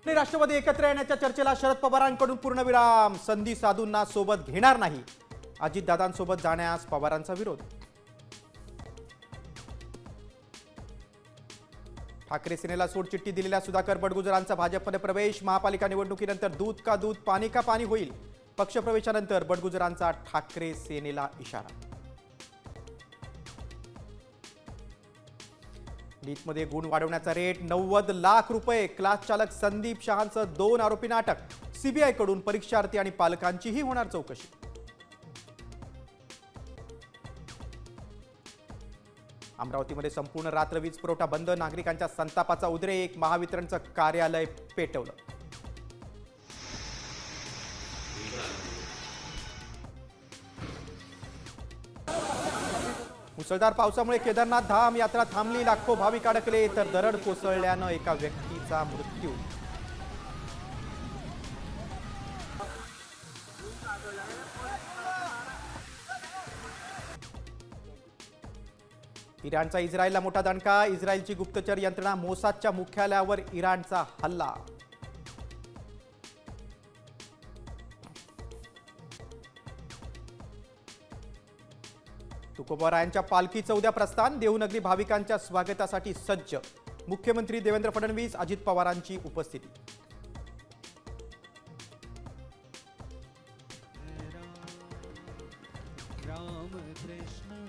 आणि राष्ट्रवादी एकत्र येण्याच्या चर्चेला शरद पवारांकडून पूर्णविराम. संधी साधूंना सोबत घेणार नाही. अजितदादांसोबत जाण्यास पवारांचा विरोध. ठाकरे सेनेला सोडचिठ्ठी दिलेल्या सुधाकर बडगुजरांचा भाजपमध्ये प्रवेश. महापालिका निवडणुकीनंतर दूध का दूध पाणी का पाणी होईल. पक्षप्रवेशानंतर बडगुजरांचा ठाकरे सेनेला इशारा. नीटमध्ये गुण वाढवण्याचा रेट 90 लाख रुपये. क्लास चालक संदीप शहांसह 2 आरोपींना अटक. सीबीआयकडून परीक्षार्थी आणि पालकांचीही होणार चौकशी. अमरावतीमध्ये संपूर्ण रात्र वीज पुरवठा बंद. नागरिकांच्या संतापाचा उद्रेक. महावितरणचं कार्यालय पेटवलं. मुसळधार पावसामुळे केदारनाथ धाम यात्रा थांबली. लाखो भाविक अडकले तर दरड कोसळल्यानं एका व्यक्तीचा मृत्यू. इराणचा इस्रायलला मोठा दणका. इस्रायलची गुप्तचर यंत्रणा मोसादच्या मुख्यालयावर इराणचा हल्ला. तुकोबारायांच्या पालखीचं उद्या प्रस्थान. देवनगरी भाविकांच्या स्वागतासाठी सज्ज. मुख्यमंत्री देवेंद्र फडणवीस, अजित पवारांची उपस्थिती. राम कृष्ण